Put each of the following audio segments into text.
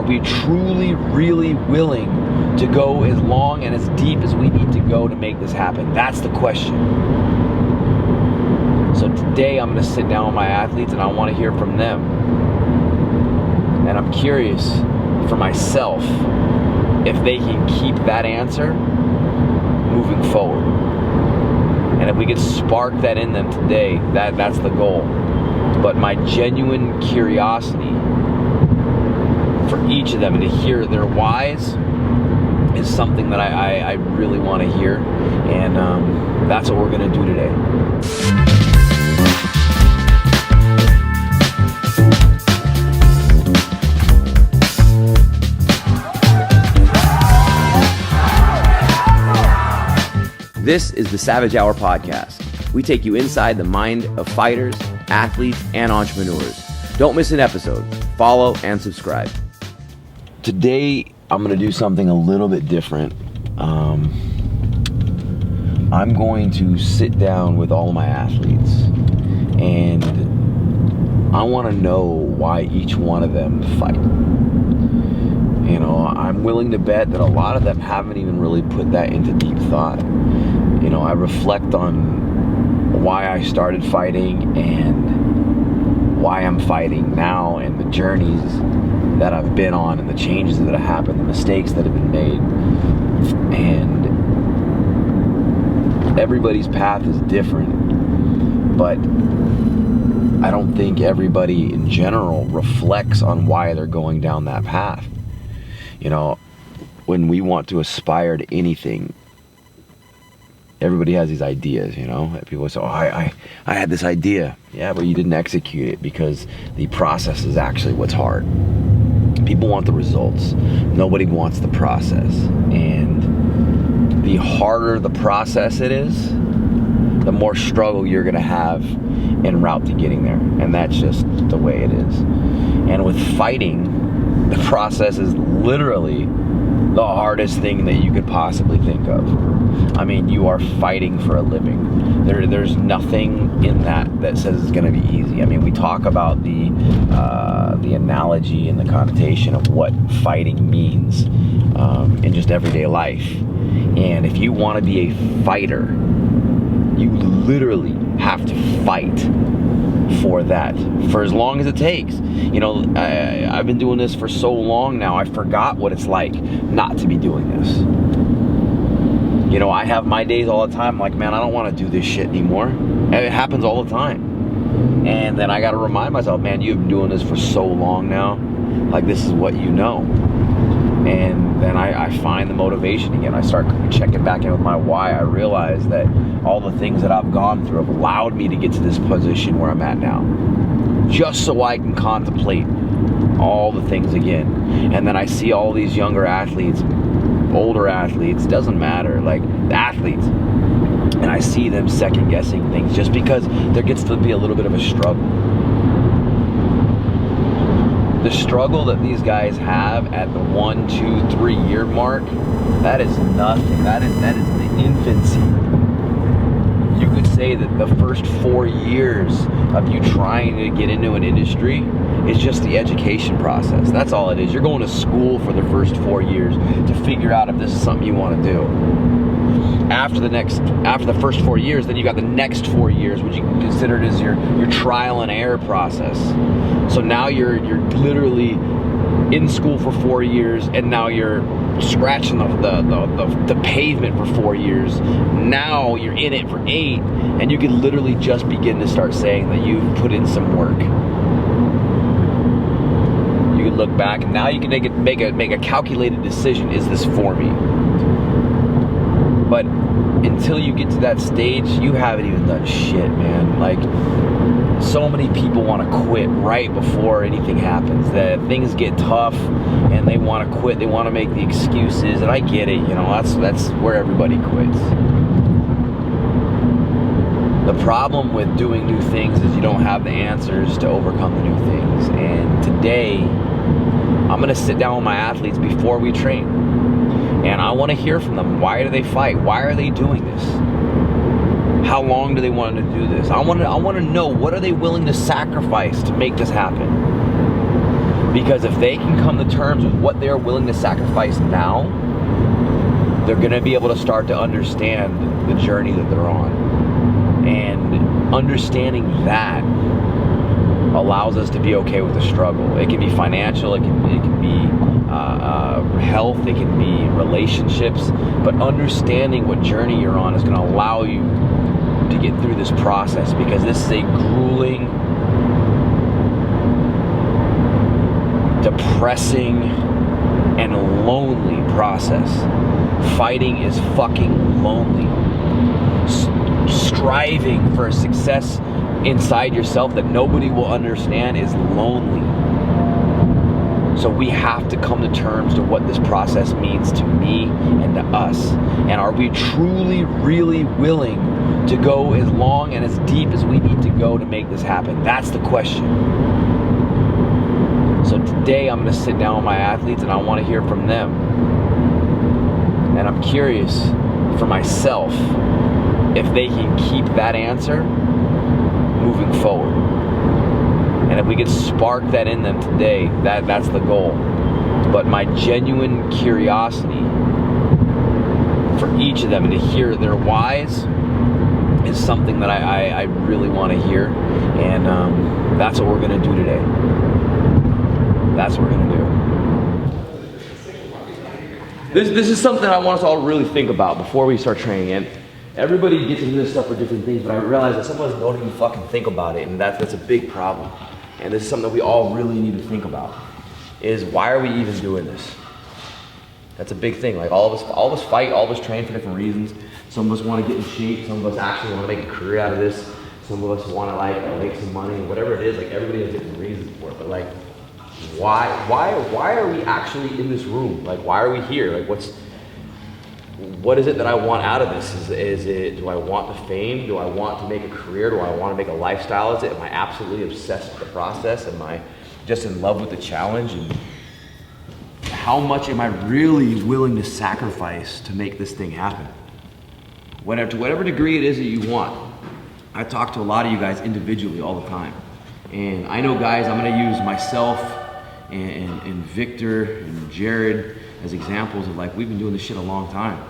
Are we truly, really willing to go as long and as deep as we need to go to make this happen? That's the question. So today I'm going to sit down with my athletes and I want to hear from them. And I'm curious for myself if they can keep that answer moving forward. And if we could spark that in them today, that's the goal. But my genuine curiosity for each of them and to hear their whys is something that I really want to hear. And that's what we're going to do today. This is the Savage Hour Podcast. We take you inside the mind of fighters, athletes, and entrepreneurs. Don't miss an episode. Follow and subscribe. Today, I'm going to do something a little bit different. I'm going to sit down with all of my athletes, and I want to know why each one of them fight. You know, I'm willing to bet that a lot of them haven't even really put that into deep thought. You know, I reflect on why I started fighting and why I'm fighting now and the journeys that I've been on and the changes that have happened, the mistakes that have been made. And everybody's path is different, but I don't think everybody in general reflects on why they're going down that path. You know, when we want to aspire to anything, everybody has these ideas, you know. People say, oh, I had this idea. Yeah, but you didn't execute it because the process is actually what's hard. People want the results. Nobody wants the process. And the harder the process it is, the more struggle you're going to have en route to getting there. And that's just the way it is. And with fighting, the process is literally the hardest thing that you could possibly think of. I mean, you are fighting for a living. There's nothing in that says it's going to be easy. I mean, we talk about the analogy and the connotation of what fighting means in just everyday life. And if you want to be a fighter, you literally have to fight for that for as long as it takes. You know, I've been doing this for so long now, I forgot what it's like not to be doing this. You know, I have my days all the time, like, man, I don't want to do this shit anymore. And it happens all the time. And then I got to remind myself, man, you've been doing this for so long now. Like, this is what you know. And then I find the motivation again. I start checking back in with my why. I realize that all the things that I've gone through have allowed me to get to this position where I'm at now. Just so I can contemplate all the things again. And then I see all these younger athletes, older athletes, doesn't matter, like the athletes. And I see them second guessing things just because there gets to be a little bit of a struggle. The struggle that these guys have at the 1, 2, 3 year mark, that is nothing. That is the infancy. You could say that the first 4 years of you trying to get into an industry is just the education process. That's all it is. You're going to school for the first 4 years to figure out if this is something you want to do. After the first 4 years, then you got the next 4 years, which you can consider it as your trial and error process. So now you're literally in school for 4 years, and now you're scratching the pavement for 4 years. Now you're in it for 8, and you can literally just begin to start saying that you've put in some work. You can look back, and now you can make a calculated decision. Is this for me? But until you get to that stage, you haven't even done shit, man. Like, so many people want to quit right before anything happens. That things get tough and they want to quit. They want to make the excuses, and I get it. You know, that's where everybody quits. The problem with doing new things is you don't have the answers to overcome the new things. And today, I'm going to sit down with my athletes before we train. And I want to hear from them. Why do they fight? Why are they doing this? How long do they want to do this? I want to know, what are they willing to sacrifice to make this happen? Because if they can come to terms with what they're willing to sacrifice now, they're going to be able to start to understand the journey that they're on. And understanding that allows us to be okay with the struggle. It can be financial, it can be health, it can be relationships, but understanding what journey you're on is going to allow you to get through this process, because this is a grueling, depressing, and lonely process. Fighting is fucking lonely. Striving for a success inside yourself that nobody will understand is lonely. So we have to come to terms to what this process means to me and to us. And are we truly, really willing to go as long and as deep as we need to go to make this happen? That's the question. So today I'm going to sit down with my athletes and I want to hear from them. And I'm curious for myself if they can keep that answer moving forward. And if we could spark that in them today, that's the goal. But my genuine curiosity for each of them and to hear their whys is something that I really want to hear. And that's what we're going to do today. That's what we're going to do. This is something I want us all to really think about before we start training. And everybody gets into this stuff for different things, but I realize that some of us don't even fucking think about it, and that's a big problem. And this is something that we all really need to think about, is why are we even doing this? That's a big thing. Like all of us fight, all of us train for different reasons. Some of us want to get in shape, some of us actually want to make a career out of this, some of us want to like make some money, whatever it is. Like everybody has different reasons for it, but like why are we actually in this room? Like why are we here? Like what is it that I want out of this? Do I want the fame? Do I want to make a career? Do I want to make a lifestyle? Am I absolutely obsessed with the process? Am I just in love with the challenge? And how much am I really willing to sacrifice to make this thing happen? To whatever degree it is that you want. I talk to a lot of you guys individually all the time. And I know, guys, I'm going to use myself and Victor and Jared as examples of like, we've been doing this shit a long time.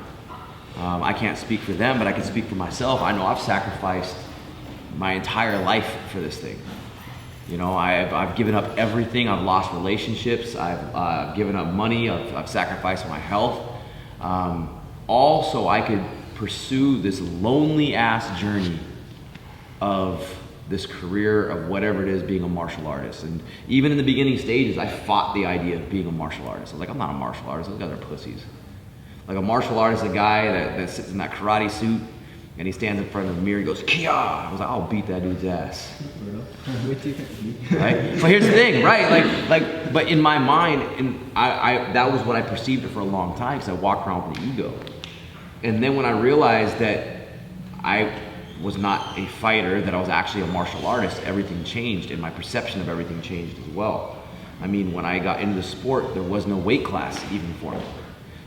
I can't speak for them, but I can speak for myself. I know I've sacrificed my entire life for this thing. You know, I've given up everything. I've lost relationships. I've given up money. I've sacrificed my health. All so I could pursue this lonely ass journey of this career of whatever it is, being a martial artist. And even in the beginning stages, I fought the idea of being a martial artist. I was like, I'm not a martial artist. Those guys are pussies. Like a martial artist is a guy that sits in that karate suit and he stands in front of the mirror and goes, Kia! I was like, I'll beat that dude's ass. Right? But here's the thing, right? But in my mind, that was what I perceived it for a long time, because I walked around with an ego. And then when I realized that I was not a fighter, that I was actually a martial artist, everything changed, and my perception of everything changed as well. I mean, when I got into the sport, there was no weight class even for me.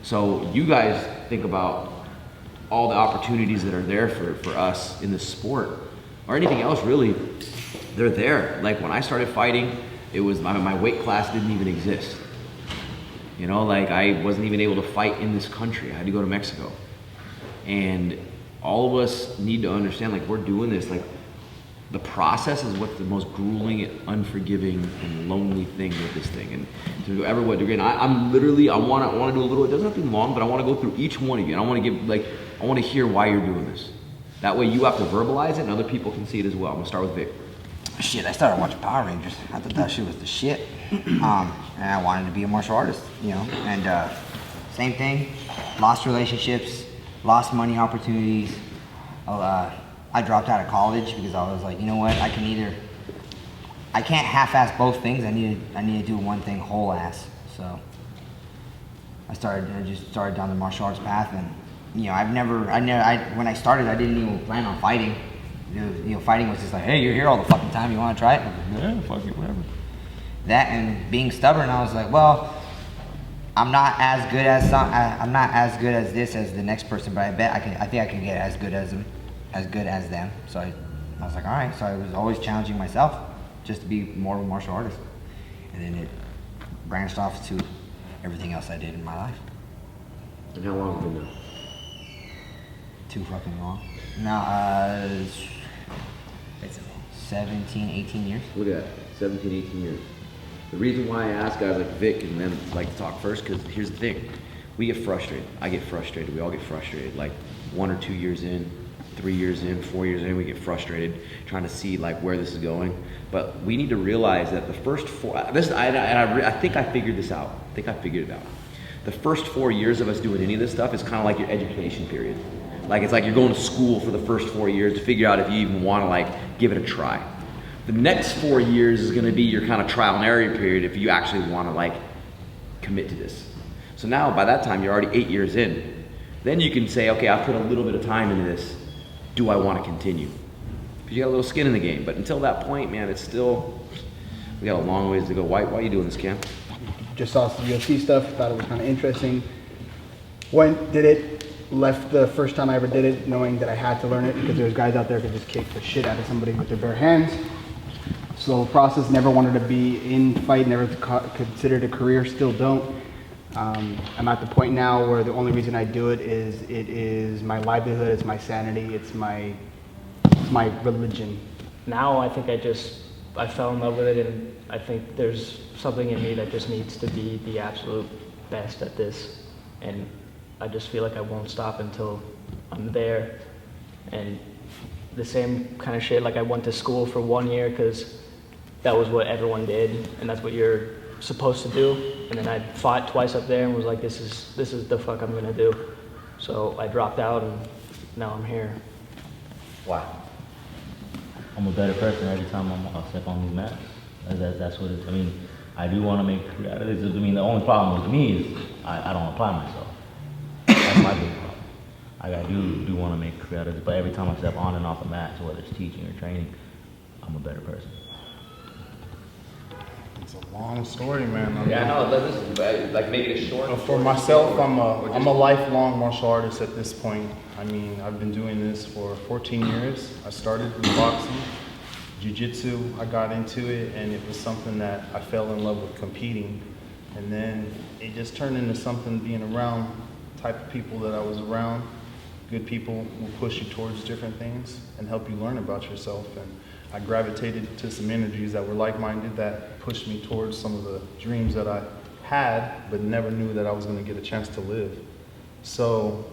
So you guys think about all the opportunities that are there for us in this sport, or anything else really, they're there. Like when I started fighting, it was my weight class didn't even exist. You know, like I wasn't even able to fight in this country. I had to go to Mexico. And all of us need to understand, like we're doing this, like the process is what's the most grueling, unforgiving, and lonely thing with this thing. And to ever what degree, and I'm literally, I want to do a little, it doesn't have to be long, but I want to go through each one of you. And I want to give, like, I want to hear why you're doing this. That way you have to verbalize it and other people can see it as well. I'm going to start with Vic. Shit, I started watching Power Rangers. I thought that shit was the shit. And I wanted to be a martial artist, you know. And same thing, lost relationships, lost money opportunities. I dropped out of college because I was like, you know what, I can't half-ass both things. I need to do one thing whole ass. So I just started down the martial arts path, and you know, when I started, I didn't even plan on fighting. You know, fighting was just like, hey, you're here all the fucking time, you want to try it? Yeah, fuck it, whatever. That and being stubborn, I was like, well, I'm not as good as this as the next person, but I think I can get as good as them. So I was like, all right. So I was always challenging myself just to be more of a martial artist. And then branched off to everything else I did in my life. And how long have you been now? Too fucking long. Now, it's 17, 18 years. Look at that, 17, 18 years. The reason why I ask guys like Vic and them like to talk first, because here's the thing. We get frustrated. I get frustrated. We all get frustrated. Like 1 or 2 years in, 3 years in, 4 years in, we get frustrated trying to see like where this is going. But we need to realize that the first I think I figured this out. I think I figured it out. The first 4 years of us doing any of this stuff is kind of like your education period. Like it's like you're going to school for the first 4 years to figure out if you even want to like give it a try. The next 4 years is going to be your kind of trial and error period if you actually want to like commit to this. So now by that time you're already 8 years in. Then you can say, okay, I've put a little bit of time into this. Do I want to continue? Because you got a little skin in the game. But until that point, man, it's still, we got a long ways to go. Why are you doing this, Cam? Just saw some UFC stuff, thought it was kind of interesting. Went, did it, left the first time I ever did it knowing that I had to learn it because there's guys out there who could just kick the shit out of somebody with their bare hands. Slow process, never wanted to be in fight, never considered a career, still don't. I'm at the point now where the only reason I do it is my livelihood, it's my sanity, it's my religion. Now I think I fell in love with it, and I think there's something in me that just needs to be the absolute best at this, and I just feel like I won't stop until I'm there. And the same kind of shit, like I went to school for 1 year because that was what everyone did, and that's what you're supposed to do. And then I fought twice up there and was like, this is the fuck I'm gonna do. So I dropped out and now I'm here. Wow. I'm a better person every time I step on these mats. That's what it is. I mean, I do want to make career out of this. I mean, the only problem with me is I don't apply myself. That's my big problem. I do want to make career out of this, but every time I step on and off the mats, whether it's teaching or training, I'm a better person. It's a long story, man. Yeah, I know. Listen, like make it a short. For myself, I'm a lifelong martial artist at this point. I mean, I've been doing this for 14 years. I started with boxing, jiu-jitsu. I got into it, and it was something that I fell in love with competing. And then it just turned into something being around type of people that I was around. Good people will push you towards different things and help you learn about yourself. And I gravitated to some energies that were like-minded that pushed me towards some of the dreams that I had, but never knew that I was going to get a chance to live. So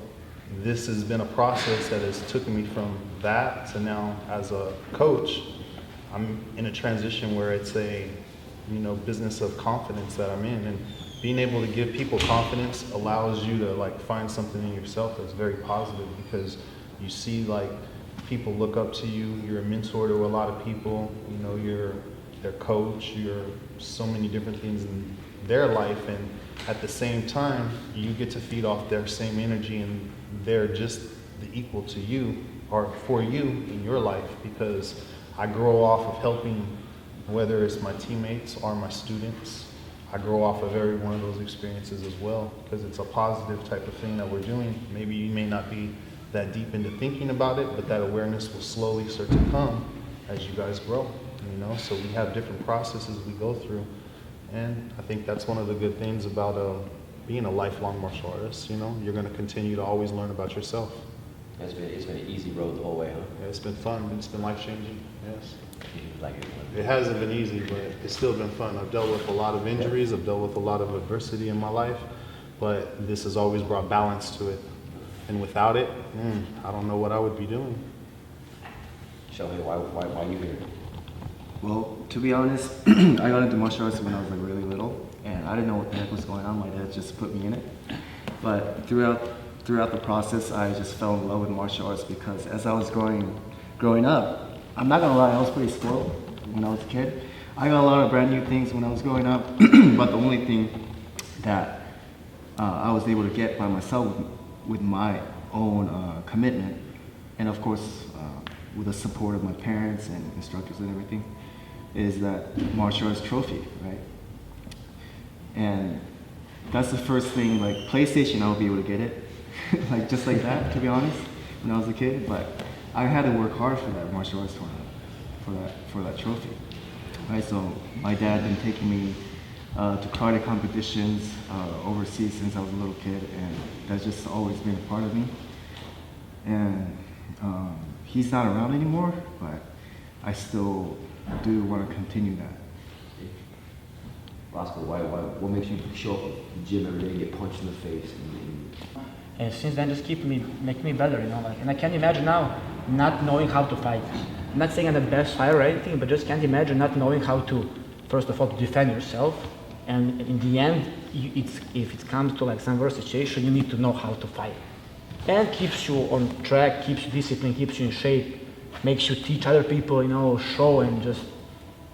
this has been a process that has taken me from that to now as a coach. I'm in a transition where it's a, business of confidence that I'm in, and being able to give people confidence allows you to like find something in yourself that's very positive, because you see like people look up to you. You're a mentor to a lot of people. You're their coach. You're so many different things in their life, and at the same time, you get to feed off their same energy, and they're just the equal to you or for you in your life, because I grow off of helping, whether it's my teammates or my students. I grow off of every one of those experiences as well, because it's a positive type of thing that we're doing. Maybe you may not be that deep into thinking about it, but that awareness will slowly start to come as you guys grow, So we have different processes we go through, and I think that's one of the good things about being a lifelong martial artist. You're going to continue to always learn about yourself. It's been an easy road the whole way, huh? Yeah, it's been fun. It's been life-changing. Yes. Like it. It hasn't been easy, but it's still been fun. I've dealt with a lot of injuries. I've dealt with a lot of adversity in my life, but this has always brought balance to it. And without it, I don't know what I would be doing. Shelby, why you here? Well, to be honest, I got into martial arts when I was like really little, and I didn't know what the heck was going on. My dad just put me in it. But throughout the process, I just fell in love with martial arts, because as I was growing up, I'm not gonna lie, I was pretty spoiled when I was a kid. I got a lot of brand new things when I was growing up, but the only thing that I was able to get by myself with my own commitment, and of course with the support of my parents and instructors and everything, is that martial arts trophy, right? And that's the first thing. Like PlayStation, I would be able to get it, like just like that, to be honest, when I was a kid. But I had to work hard for that martial arts tournament, for that trophy, right? So my dad been taking me to karate competitions overseas since I was a little kid, and that's just always been a part of me. And he's not around anymore, but I still do want to continue that. Roscoe, what makes you show up at the gym every day and get punched in the face? And since then, just make me better, like, and I can't imagine now not knowing how to fight. I'm not saying I'm the best fighter or anything, but just can't imagine not knowing how to, first of all, to defend yourself, and in the end, if it comes to like some worse situation, you need to know how to fight. And keeps you on track, keeps you disciplined, keeps you in shape, makes you teach other people, show, and just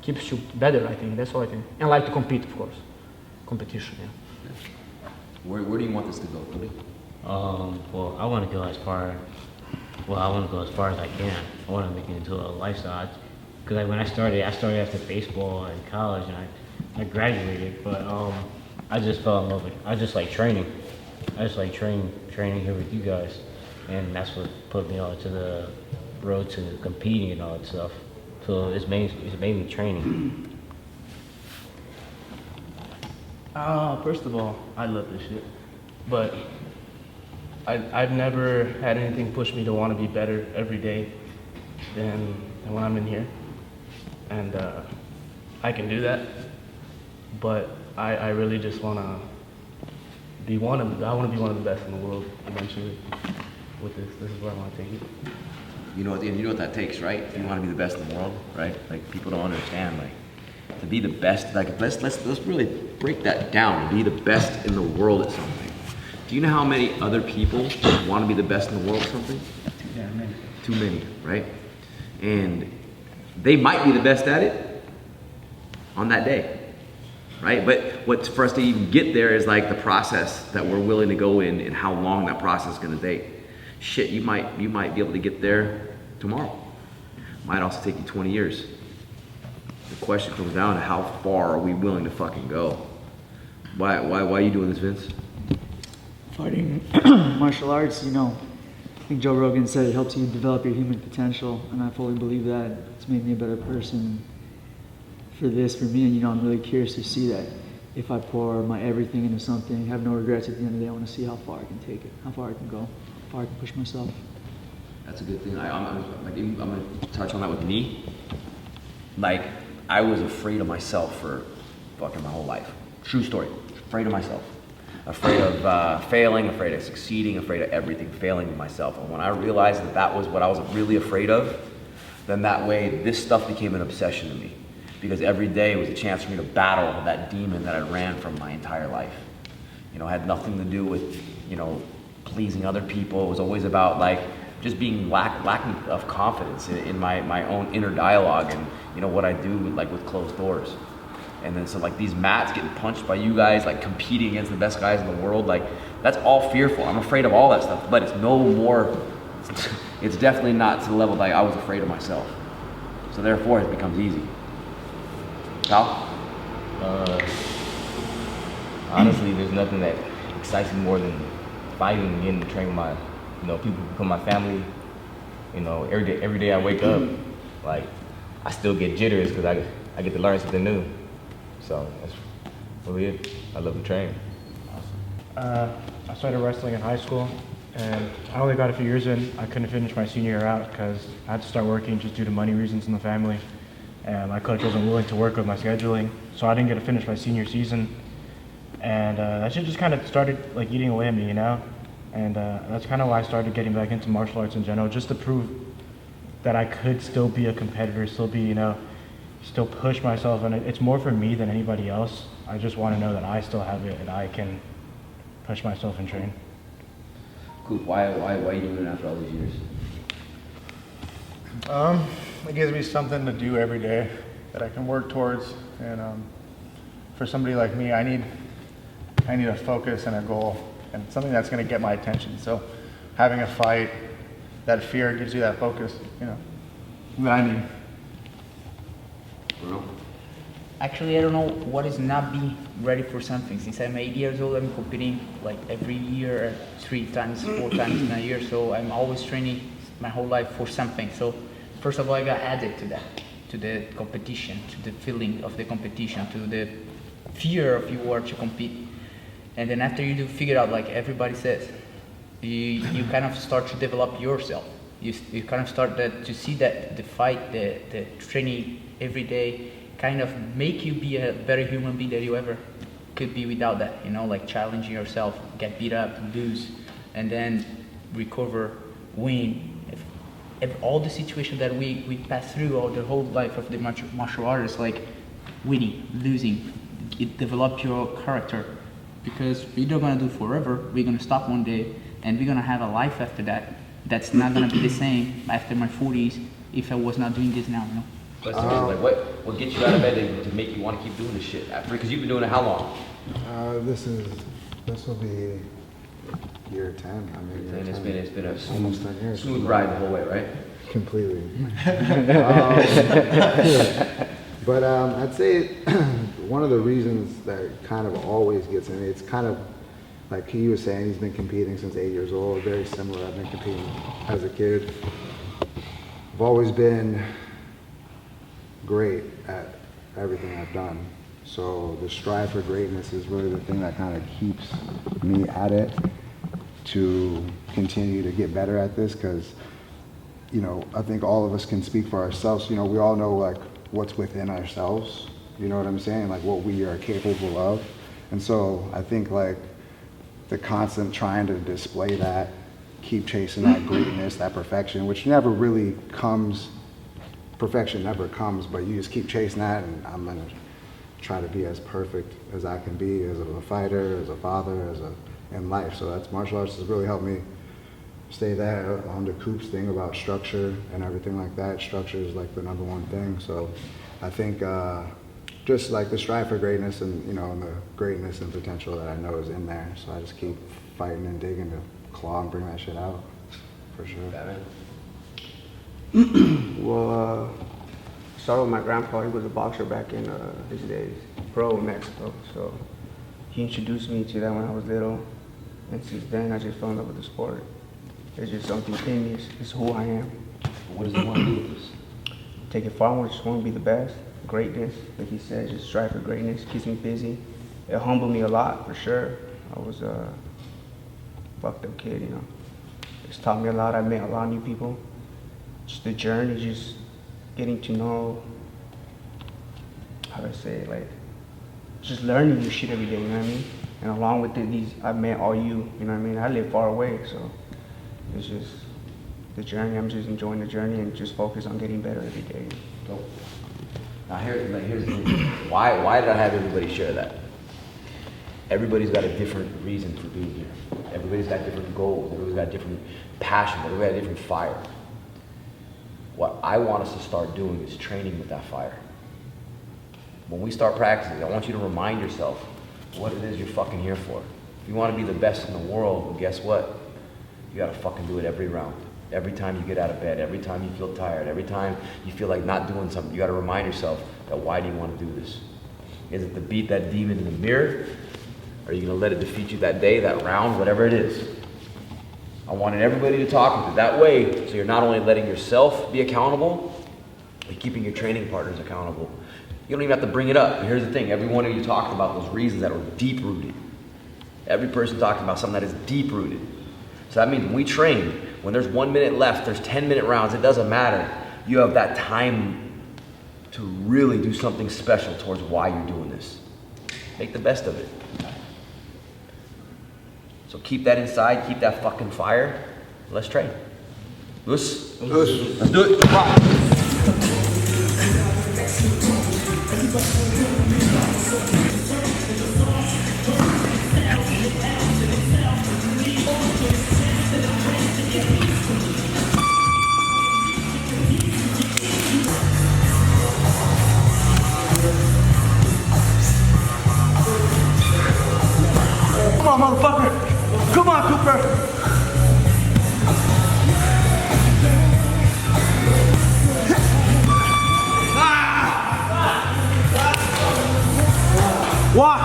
keeps you better, I think. That's all I think. And like to compete, of course. Competition, yeah. Where do you want this to go, Cody? Well, I want to go as far as I can. I want to make it into a lifestyle. Because when I started after baseball in college, and I graduated. But I just fell in love with it. I just like training. I just like training here with you guys, and that's what put me on to the road to competing and all that stuff. So it's mainly training. First of all, I love this shit, but I've never had anything push me to want to be better every day than when I'm in here, and I can do that. But I really just want to be one of the best in the world eventually. With this is where I want to take it. You know what that takes, right? If you want to be the best in the world, right? Like, people don't understand, like, to be the best, like, let's really break that down. To be the best in the world at something. Do you know how many other people want to be the best in the world at something? Yeah, many. Too many, right? And they might be the best at it on that day, right? But what's for us to even get there is like the process that we're willing to go in and how long that process is going to take. Shit, you might be able to get there tomorrow. Might also take you 20 years. The question comes down to how far are we willing to fucking go? Why are you doing this, Vince? Fighting martial arts, I think Joe Rogan said it helps you develop your human potential, and I fully believe that. It's made me a better person for me, and I'm really curious to see that. If I pour my everything into something, have no regrets at the end of the day, I want to see how far I can take it, how far I can go, how far I can push myself. That's a good thing. I'm gonna touch on that with me. Like, I was afraid of myself for fucking my whole life. True story. Afraid of myself. Afraid of failing, afraid of succeeding, afraid of everything, failing to myself. And when I realized that was what I was really afraid of, then that way this stuff became an obsession to me. Because every day was a chance for me to battle that demon that I ran from my entire life. It had nothing to do with, pleasing other people. It was always about like just being lacking of confidence in my own inner dialogue and what I do with closed doors. And then so like these mats getting punched by you guys, like competing against the best guys in the world, like that's all fearful. I'm afraid of all that stuff, but it's no more, it's definitely not to the level that I was afraid of myself. So therefore it becomes easy. Kyle? Honestly, there's nothing that excites me more than fighting and getting to train my, people become my family. Every day I wake up, like, I still get jitters because I get to learn something new. So that's really it. I love to train. I started wrestling in high school, and I only got a few years in. I couldn't finish my senior year out because I had to start working just due to money reasons in the family. And my coach wasn't willing to work with my scheduling, so I didn't get to finish my senior season. And that shit just kind of started like eating away at me, And that's kind of why I started getting back into martial arts in general, just to prove that I could still be a competitor, still be, still push myself. And it's more for me than anybody else. I just want to know that I still have it and I can push myself and train. Cool. Why are you doing it after all these years? It gives me something to do every day that I can work towards, and for somebody like me, I need a focus and a goal, and something that's going to get my attention. So, having a fight, that fear gives you that focus, that I need. Actually, I don't know what is not being ready for something. Since I'm 8 years old, I'm competing like every year, 3 times, 4 times in a year. So I'm always training my whole life for something. So first of all, I got added to that, to the competition, to the feeling of the competition, to the fear of you were to compete. And then after you do figure out, like everybody says, you kind of start to develop yourself. You kind of start to see that the fight, the training every day kind of make you be a better human being than you ever could be without that, you know, like challenging yourself, get beat up, lose, and then recover, win. If all the situations that we pass through all the whole life of the martial artist, like winning, losing, it develop your character, because we're not gonna do forever. We're gonna stop one day, and we're gonna have a life after that. That's not gonna be the same after my 40s if I was not doing this now, you know. But seriously, like what gets you out of bed to make you want to keep doing this shit? Because you've been doing it how long? This will be year 10. I mean, year 10. It's been a almost 10 years. Smooth ride the whole way, right? Completely. But I'd say one of the reasons that kind of always gets in me, it's kind of like he was saying, he's been competing since 8 years old. Very similar. I've been competing as a kid. I've always been great at everything I've done. So the strive for greatness is really the thing that kind of keeps me at it, to continue to get better at this, because, you know, I think all of us can speak for ourselves. You know, we all know like what's within ourselves, you know what I'm saying? Like what we are capable of. And so I think like the constant trying to display that, keep chasing that greatness, that perfection, which never really comes, perfection never comes, but you just keep chasing that, and I'm gonna try to be as perfect as I can be as a fighter, as a father, in life. So that's martial arts has really helped me stay there on the Coops thing about structure and everything like that. Structure is like the number one thing. So I think just like the strive for greatness, and you know, and the greatness and potential that I know is in there. So I just keep fighting and digging to claw and bring that shit out, for sure. Well, started with my grandpa. He was a boxer back in his days, pro in Mexico. So he introduced me to that when I was little, and since then I just fell in love with the sport. It's just something in me. It's who I am. What does he want to do with this? Take it far. I just want to be the best. Greatness, like he said, just strive for greatness. Keeps me busy. It humbled me a lot, for sure. I was a fucked up kid, you know. It's taught me a lot. I met a lot of new people. Just the journey, just getting to know, how do I say it, like, just learning new shit every day, you know what I mean? And along with it, I met all you know what I mean? I live far away, so it's just the journey. I'm just enjoying the journey and just focus on getting better every day. Dope. Now here's the thing. Why did I have everybody share that? Everybody's got a different reason for being here. Everybody's got different goals. Everybody's got different passion. Everybody's got different fire. What I want us to start doing is training with that fire. When we start practicing, I want you to remind yourself what it is you're fucking here for. If you want to be the best in the world, well, guess what? You gotta fucking do it every round. Every time you get out of bed, every time you feel tired, every time you feel like not doing something, you gotta remind yourself that why do you want to do this? Is it to beat that demon in the mirror? Or are you gonna let it defeat you that day, that round, whatever it is? I wanted everybody to talk with it that way, so you're not only letting yourself be accountable, but keeping your training partners accountable. You don't even have to bring it up. But here's the thing, every one of you talked about those reasons that are deep-rooted. Every person talked about something that is deep-rooted. So that means when we train, when there's 1 minute left, there's 10-minute rounds, it doesn't matter. You have that time to really do something special towards why you're doing this. Make the best of it. So keep that inside, keep that fucking fire. Let's train. Let's do it. Come on, motherfucker! Come on, Cooper! Walk!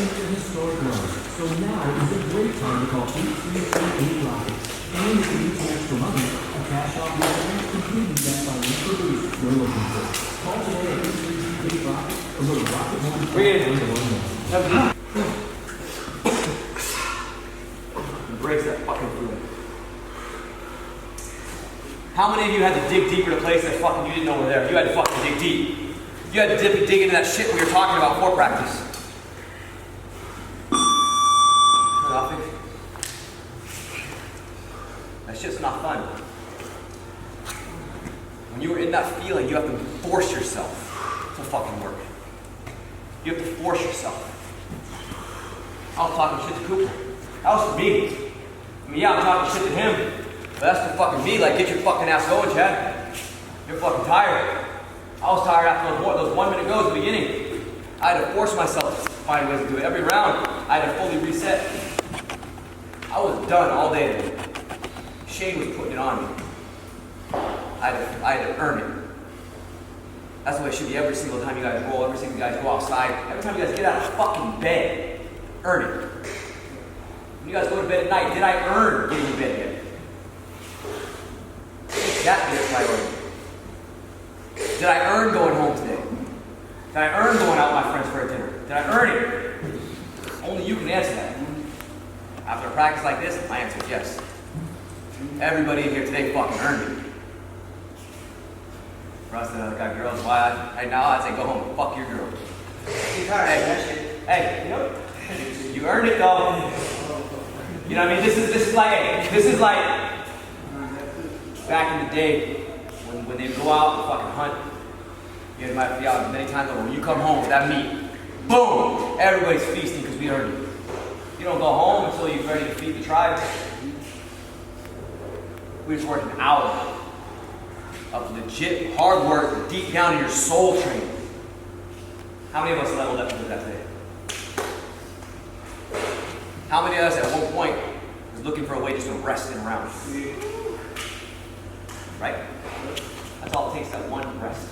into a historic low. So now is a great time to call 833 Rockets. And if you need some extra money, a cash off your advance completely that financial relief you're looking for. Call today at 833 Rockets or go to Rocket1. Embrace that fucking feeling. How many of you had to dig deeper to places that fucking you didn't know were there? You had to fucking dig deep. You had to dig into that shit we were talking about before practice. Nothing. That shit's not fun. When you were in that feeling, you have to force yourself to fucking work. You have to force yourself. I was talking shit to Cooper. That was for me. I mean, yeah, I'm talking shit to him, but that's for fucking me. Like, get your fucking ass going, Chad. You're fucking tired. I was tired after those 1 minute goes at the beginning. I had to force myself to find ways to do it. Every round, I had to fully reset. I was done all day. Shane was putting it on me. I had to earn it. That's the way it should be every single time you guys roll, every single time you guys go outside, every time you guys get out of fucking bed, earn it. When you guys go to bed at night, did I earn getting to bed again? That be a priority. Did I earn going home today? Did I earn going out with my friends for a dinner? Did I earn it? Only you can answer that. After a practice like this, my answer is yes. Everybody in here today fucking earned it. For us that got girls, why right now I'd say go home and fuck your girl. Hey, you know, you earned it though. You know what I mean? This is like back in the day when they go out and fucking hunt. You might be out many times over. When you come home with that meat, boom! Everybody's feasting because we earned it. You don't go home until you're ready to feed the tribe. We just worked an hour of legit hard work deep down in your soul training. How many of us leveled up to that today? How many of us at one point was looking for a way just to rest in a round? Right? That's all it takes, that one rest.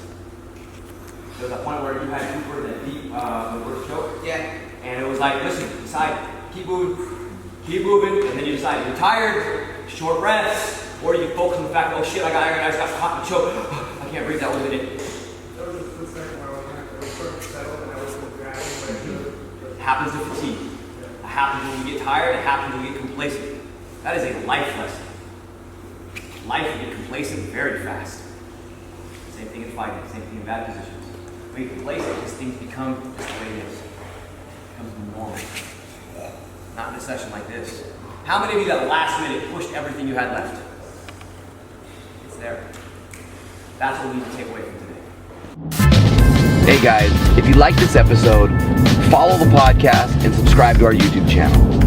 There was a point where you had Cooper that deep reverse choke. Yeah. And it was like, listen, decide, keep moving, and then you decide you're tired, short rests, or you focus on the fact, oh shit, I got caught in the choke. I can't breathe, that wasn't it. It happens to fatigue. It happens when you get tired, it happens when you get complacent. That is a life lesson. Life can get complacent very fast. Same thing in fighting, same thing in bad positions. When you get complacent, just things become just the way it is. It becomes normal. Not in a session like this. How many of you that last minute pushed everything you had left? It's there. That's what we need to take away from today. Hey guys, if you like this episode, follow the podcast and subscribe to our YouTube channel.